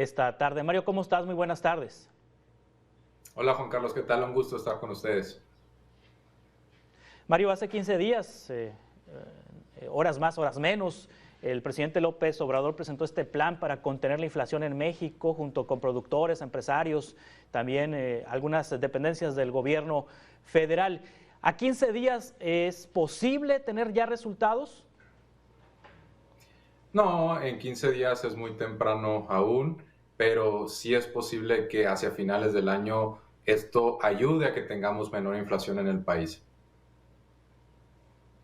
esta tarde. Mario, ¿cómo estás? Muy buenas tardes. Hola Juan Carlos, ¿qué tal? Un gusto estar con ustedes. Mario, hace 15 días, horas más, horas menos, el presidente López Obrador presentó este plan para contener la inflación en México junto con productores, empresarios, también algunas dependencias del gobierno federal. ¿A 15 días es posible tener ya resultados? No, en 15 días es muy temprano aún, pero sí es posible que hacia finales del año esto ayude a que tengamos menor inflación en el país.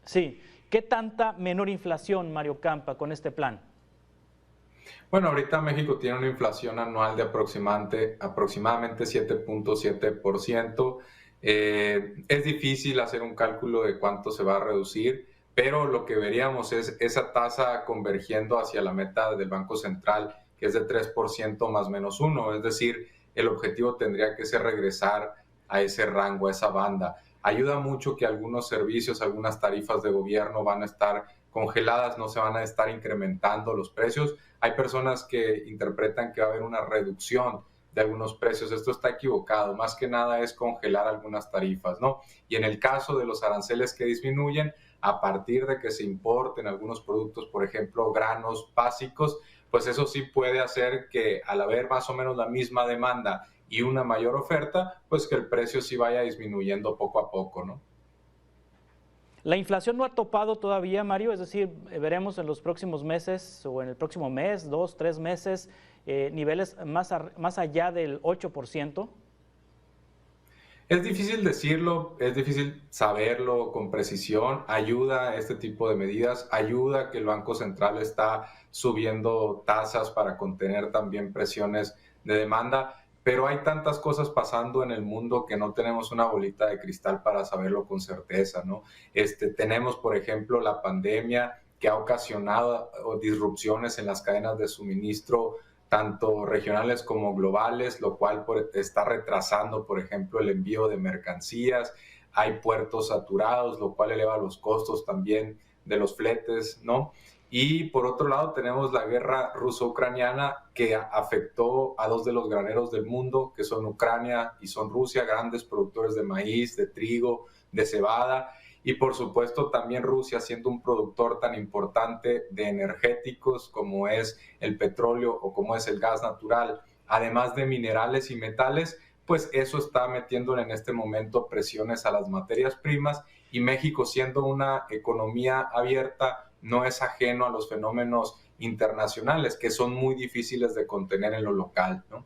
Sí. ¿Qué tanta menor inflación, Mario Campa, con este plan? Bueno, ahorita México tiene una inflación anual de aproximadamente 7.7%. Es difícil hacer un cálculo de cuánto se va a reducir, pero lo que veríamos es esa tasa convergiendo hacia la meta del Banco Central, que es de 3% más menos uno. Es decir, el objetivo tendría que ser regresar a ese rango, a esa banda. Ayuda mucho que algunos servicios, algunas tarifas de gobierno van a estar congeladas, no se van a estar incrementando los precios. Hay personas que interpretan que va a haber una reducción de algunos precios. Esto está equivocado. Más que nada es congelar algunas tarifas, ¿no? Y en el caso de los aranceles que disminuyen, a partir de que se importen algunos productos, por ejemplo, granos básicos, pues eso sí puede hacer que al haber más o menos la misma demanda y una mayor oferta, pues que el precio sí vaya disminuyendo poco a poco, ¿no? La inflación no ha topado todavía, Mario, es decir, veremos en los próximos meses o en el próximo mes, 2, 3 meses, niveles más allá del 8%. Es difícil decirlo, es difícil saberlo con precisión. Ayuda este tipo de medidas, ayuda que el Banco Central está subiendo tasas para contener también presiones de demanda, pero hay tantas cosas pasando en el mundo que no tenemos una bolita de cristal para saberlo con certeza, ¿no? Tenemos, por ejemplo, la pandemia que ha ocasionado disrupciones en las cadenas de suministro tanto regionales como globales, lo cual está retrasando, por ejemplo, el envío de mercancías. Hay puertos saturados, lo cual eleva los costos también de los fletes, ¿no? Y por otro lado tenemos la guerra ruso-ucraniana que afectó a dos de los graneros del mundo, que son Ucrania y son Rusia, grandes productores de maíz, de trigo, de cebada. Y por supuesto también Rusia, siendo un productor tan importante de energéticos como es el petróleo o como es el gas natural, además de minerales y metales, pues eso está metiéndole en este momento presiones a las materias primas, y México, siendo una economía abierta, no es ajeno a los fenómenos internacionales que son muy difíciles de contener en lo local, ¿no?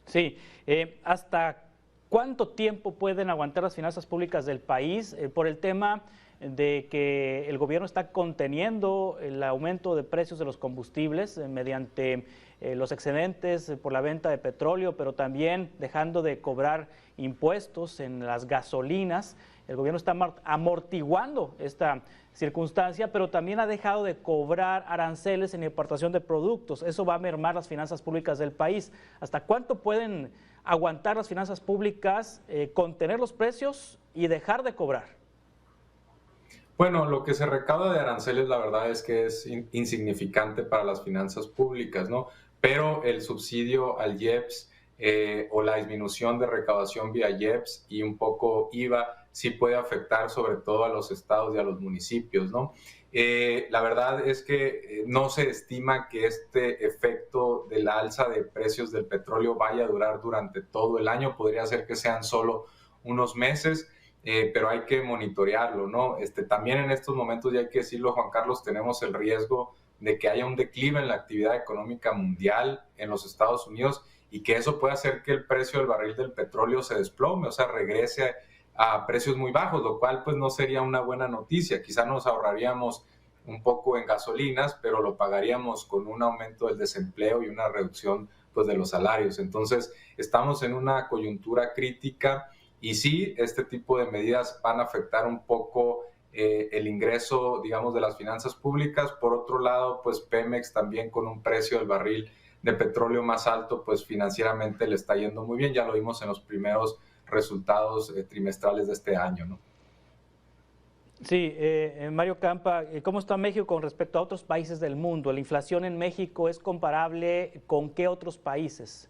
Sí, ¿hasta cuánto tiempo pueden aguantar las finanzas públicas del país por el tema de que el gobierno está conteniendo el aumento de precios de los combustibles mediante los excedentes por la venta de petróleo, pero también dejando de cobrar impuestos en las gasolinas? El gobierno está amortiguando esta circunstancia, pero también ha dejado de cobrar aranceles en la importación de productos. Eso va a mermar las finanzas públicas del país. ¿Hasta cuánto pueden aguantar las finanzas públicas, contener los precios y dejar de cobrar? Bueno, lo que se recauda de aranceles, la verdad es que es insignificante para las finanzas públicas, ¿no? Pero el subsidio al IEPS o la disminución de recaudación vía IEPS y un poco IVA sí puede afectar sobre todo a los estados y a los municipios, ¿no? La verdad es que no se estima que este efecto de la alza de precios del petróleo vaya a durar durante todo el año. Podría ser que sean solo unos meses. Pero hay que monitorearlo, ¿no? También en estos momentos, ya hay que decirlo, Juan Carlos, tenemos el riesgo de que haya un declive en la actividad económica mundial en los Estados Unidos, y que eso puede hacer que el precio del barril del petróleo se desplome, o sea, regrese a precios muy bajos, lo cual pues no sería una buena noticia. Quizá nos ahorraríamos un poco en gasolinas, pero lo pagaríamos con un aumento del desempleo y una reducción pues de los salarios. Entonces, estamos en una coyuntura crítica. Y sí, este tipo de medidas van a afectar un poco el ingreso, digamos, de las finanzas públicas. Por otro lado, pues Pemex también, con un precio del barril de petróleo más alto, pues financieramente le está yendo muy bien. Ya lo vimos en los primeros resultados trimestrales de este año, ¿no? Sí, Mario Campa, ¿cómo está México con respecto a otros países del mundo? ¿La inflación en México es comparable con qué otros países?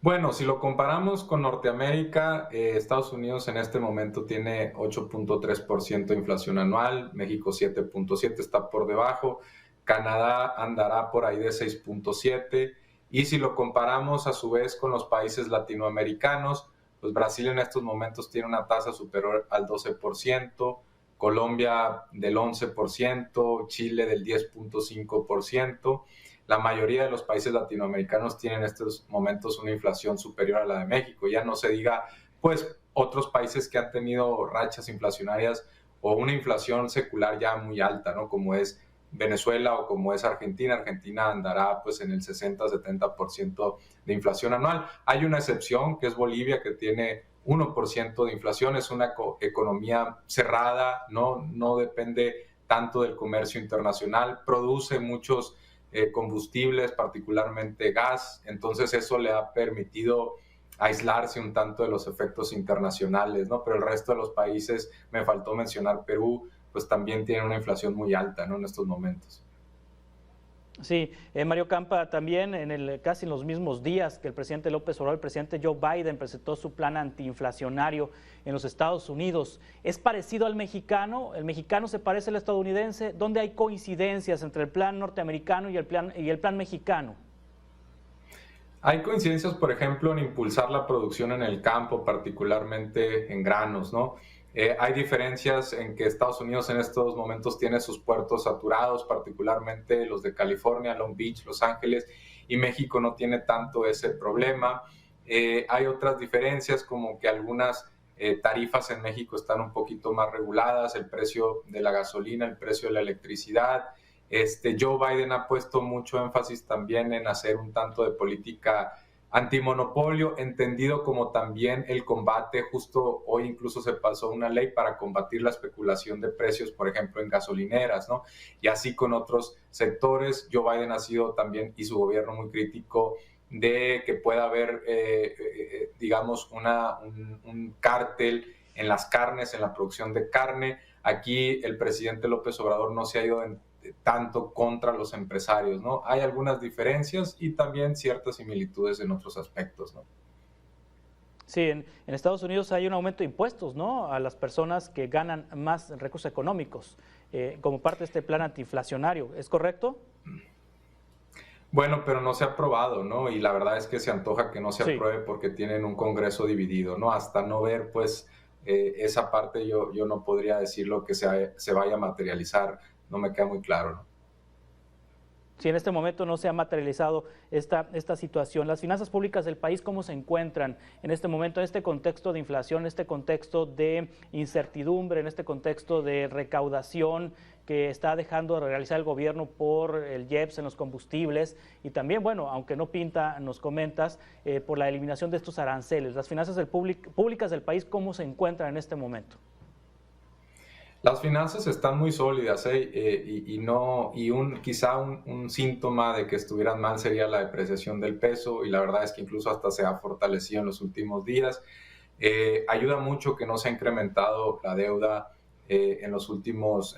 Bueno, si lo comparamos con Norteamérica, Estados Unidos en este momento tiene 8.3% de inflación anual, México 7.7, está por debajo, Canadá andará por ahí de 6.7, y si lo comparamos a su vez con los países latinoamericanos, pues Brasil en estos momentos tiene una tasa superior al 12%, Colombia del 11%, Chile del 10.5%. La mayoría de los países latinoamericanos tienen en estos momentos una inflación superior a la de México. Ya no se diga, pues, otros países que han tenido rachas inflacionarias o una inflación secular ya muy alta, ¿no? Como es Venezuela o como es Argentina. Argentina andará pues en el 60-70% de inflación anual. Hay una excepción que es Bolivia, que tiene 1% de inflación. Es una economía cerrada, no depende tanto del comercio internacional, produce muchos combustibles, particularmente gas, entonces eso le ha permitido aislarse un tanto de los efectos internacionales, ¿no? Pero el resto de los países, me faltó mencionar Perú, pues también tiene una inflación muy alta, ¿no? En estos momentos. Sí, Mario Campa, también casi en los mismos días que el presidente López Obrador, el presidente Joe Biden presentó su plan antiinflacionario en los Estados Unidos. ¿Es parecido al mexicano? ¿El mexicano se parece al estadounidense? ¿Dónde hay coincidencias entre el plan norteamericano y el plan mexicano? Hay coincidencias, por ejemplo, en impulsar la producción en el campo, particularmente en granos, ¿no? Hay diferencias en que Estados Unidos en estos momentos tiene sus puertos saturados, particularmente los de California, Long Beach, Los Ángeles, y México no tiene tanto ese problema. Hay otras diferencias, como que algunas tarifas en México están un poquito más reguladas, el precio de la gasolina, el precio de la electricidad. Joe Biden ha puesto mucho énfasis también en hacer un tanto de política antimonopolio, entendido como también el combate. Justo hoy incluso se pasó una ley para combatir la especulación de precios, por ejemplo, en gasolineras, ¿no? Y así con otros sectores. Joe Biden ha sido también, y su gobierno, muy crítico de que pueda haber, digamos, un cártel en las carnes, en la producción de carne. Aquí el presidente López Obrador no se ha ido tanto contra los empresarios, ¿no? Hay algunas diferencias y también ciertas similitudes en otros aspectos, ¿no? Sí, en Estados Unidos hay un aumento de impuestos, ¿no? A las personas que ganan más recursos económicos, como parte de este plan antiinflacionario, ¿es correcto? Bueno, pero no se ha aprobado, ¿no? Y la verdad es que se antoja que no se Sí. apruebe porque tienen un Congreso dividido, ¿no? Hasta no ver, pues, esa parte yo no podría decir lo que se vaya a materializar, no me queda muy claro, ¿no? Si en este momento no se ha materializado esta situación, las finanzas públicas del país, ¿cómo se encuentran en este momento, en este contexto de inflación, en este contexto de incertidumbre, en este contexto de recaudación que está dejando de realizar el gobierno por el IEPS en los combustibles y también, bueno, aunque no pinta, nos comentas, por la eliminación de estos aranceles? Las finanzas públicas del país, ¿cómo se encuentran en este momento? Las finanzas están muy sólidas, quizá un síntoma de que estuvieran mal sería la depreciación del peso, y la verdad es que incluso hasta se ha fortalecido en los últimos días. Ayuda mucho que no se ha incrementado la deuda en los últimos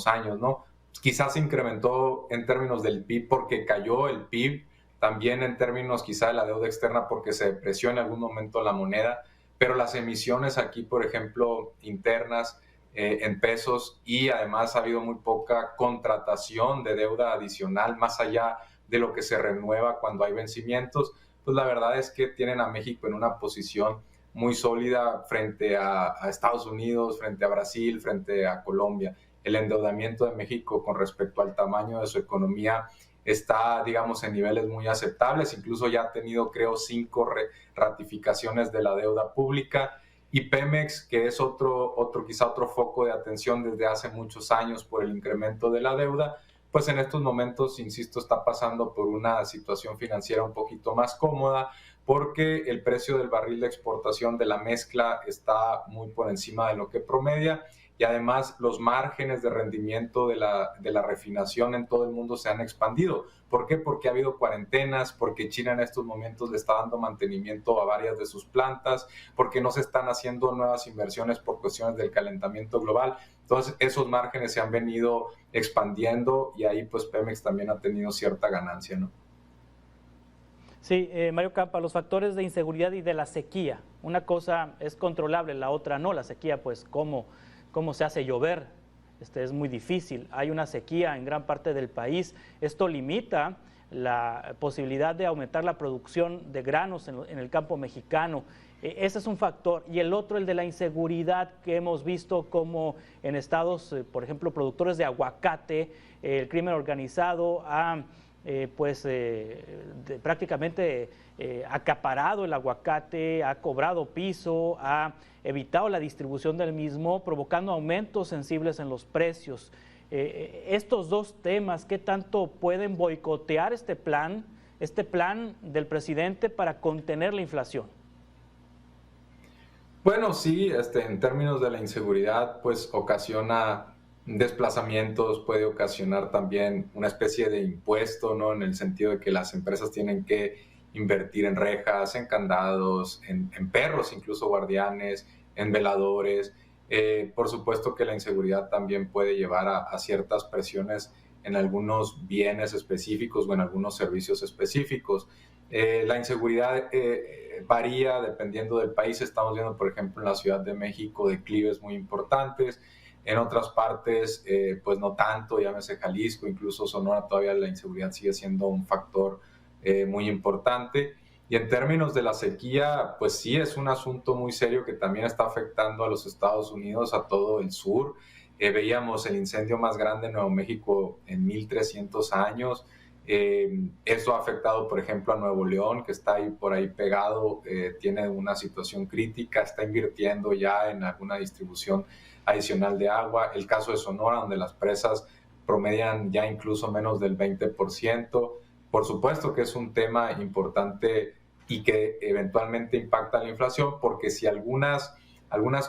años, ¿no? Quizás se incrementó en términos del PIB porque cayó el PIB, también en términos quizá de la deuda externa porque se depreció en algún momento la moneda, pero las emisiones aquí, por ejemplo, internas, en pesos, y además ha habido muy poca contratación de deuda adicional más allá de lo que se renueva cuando hay vencimientos. Pues la verdad es que tienen a México en una posición muy sólida frente a Estados Unidos, frente a Brasil, frente a Colombia. El endeudamiento de México con respecto al tamaño de su economía está, digamos, en niveles muy aceptables. Incluso ya ha tenido, creo, 5 ratificaciones de la deuda pública. Y Pemex, que es quizá otro foco de atención desde hace muchos años por el incremento de la deuda, pues en estos momentos, insisto, está pasando por una situación financiera un poquito más cómoda, porque el precio del barril de exportación de la mezcla está muy por encima de lo que promedia, y además los márgenes de rendimiento de la refinación en todo el mundo se han expandido. ¿Por qué? Porque ha habido cuarentenas, porque China en estos momentos le está dando mantenimiento a varias de sus plantas, porque no se están haciendo nuevas inversiones por cuestiones del calentamiento global. Entonces, esos márgenes se han venido expandiendo y ahí pues Pemex también ha tenido cierta ganancia, ¿no? Sí, Mario Campa, los factores de inseguridad y de la sequía. Una cosa es controlable, la otra no. La sequía, pues, ¿cómo se hace llover? Es muy difícil. Hay una sequía en gran parte del país. Esto limita la posibilidad de aumentar la producción de granos en el campo mexicano. Ese es un factor. Y el otro, el de la inseguridad, que hemos visto como en estados, por ejemplo, productores de aguacate, el crimen organizado ha prácticamente acaparado el aguacate, ha cobrado piso, ha evitado la distribución del mismo, provocando aumentos sensibles en los precios. Estos dos temas, ¿qué tanto pueden boicotear este plan del presidente para contener la inflación? Bueno, sí, en términos de la inseguridad, pues ocasiona desplazamientos, puede ocasionar también una especie de impuesto, ¿no? En el sentido de que las empresas tienen que invertir en rejas, en candados, en perros, incluso guardianes, en veladores. Por supuesto que la inseguridad también puede llevar a ciertas presiones en algunos bienes específicos o en algunos servicios específicos. La inseguridad varía dependiendo del país. Estamos viendo, por ejemplo, en la Ciudad de México declives muy importantes. En otras partes, pues no tanto, llámese Jalisco, incluso Sonora, todavía la inseguridad sigue siendo un factor muy importante. Y en términos de la sequía, pues sí es un asunto muy serio que también está afectando a los Estados Unidos, a todo el sur. Veíamos el incendio más grande en Nuevo México en 1300 años. Eso ha afectado, por ejemplo, a Nuevo León, que está ahí por ahí pegado, tiene una situación crítica, está invirtiendo ya en alguna distribución adicional de agua. El caso de Sonora, donde las presas promedian ya incluso menos del 20%. Por supuesto que es un tema importante y que eventualmente impacta la inflación, porque si algunas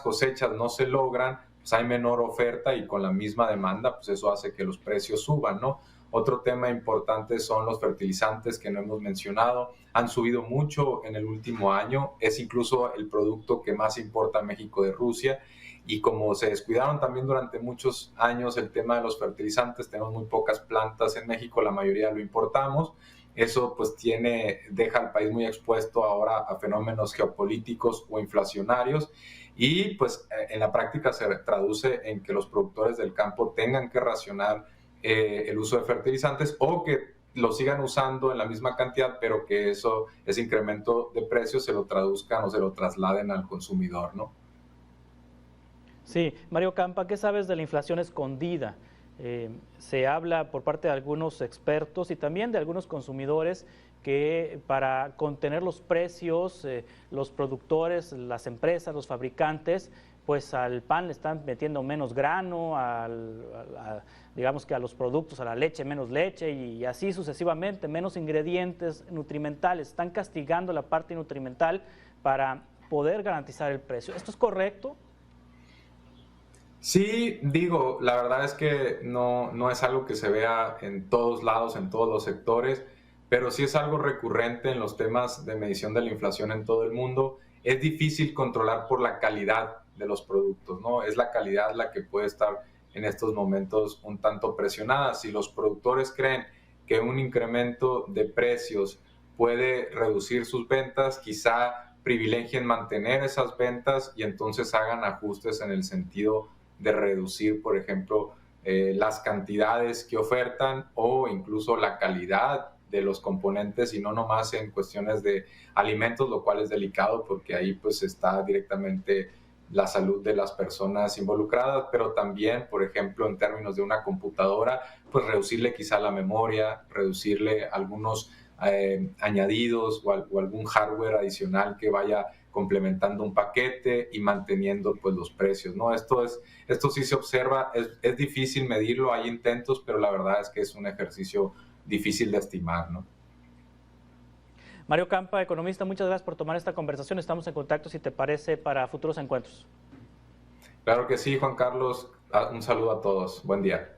cosechas no se logran, pues hay menor oferta y con la misma demanda, pues eso hace que los precios suban, ¿no? Otro tema importante son los fertilizantes que no hemos mencionado. Han subido mucho en el último año. Es incluso el producto que más importa a México de Rusia. Y como se descuidaron también durante muchos años el tema de los fertilizantes, tenemos muy pocas plantas en México, la mayoría lo importamos. Eso pues deja al país muy expuesto ahora a fenómenos geopolíticos o inflacionarios. Y pues en la práctica se traduce en que los productores del campo tengan que racionar el uso de fertilizantes o que lo sigan usando en la misma cantidad, pero que ese incremento de precios se lo traduzcan o se lo trasladen al consumidor, ¿no? Sí, Mario Campa, ¿qué sabes de la inflación escondida? Se habla por parte de algunos expertos y también de algunos consumidores que para contener los precios, los productores, las empresas, los fabricantes, pues al pan le están metiendo menos grano, digamos que a los productos, a la leche menos leche y así sucesivamente, menos ingredientes nutrimentales. Están castigando la parte nutrimental para poder garantizar el precio. ¿Esto es correcto? Sí, digo, la verdad es que no es algo que se vea en todos lados, en todos los sectores, pero sí es algo recurrente en los temas de medición de la inflación en todo el mundo. Es difícil controlar por la calidad de los productos, ¿no? Es la calidad la que puede estar en estos momentos un tanto presionada. Si los productores creen que un incremento de precios puede reducir sus ventas, quizá privilegien mantener esas ventas y entonces hagan ajustes en el sentido de reducir, por ejemplo, las cantidades que ofertan o incluso la calidad de los componentes y no nomás en cuestiones de alimentos, lo cual es delicado porque ahí pues está directamente la salud de las personas involucradas, pero también, por ejemplo, en términos de una computadora, pues reducirle quizá la memoria, reducirle algunos añadidos o algún hardware adicional que vaya complementando un paquete y manteniendo pues los precios, ¿no? Esto sí se observa, es difícil medirlo, hay intentos, pero la verdad es que es un ejercicio difícil de estimar, ¿no? Mario Campa, economista, muchas gracias por tomar esta conversación. Estamos en contacto, si te parece, para futuros encuentros. Claro que sí, Juan Carlos. Un saludo a todos. Buen día.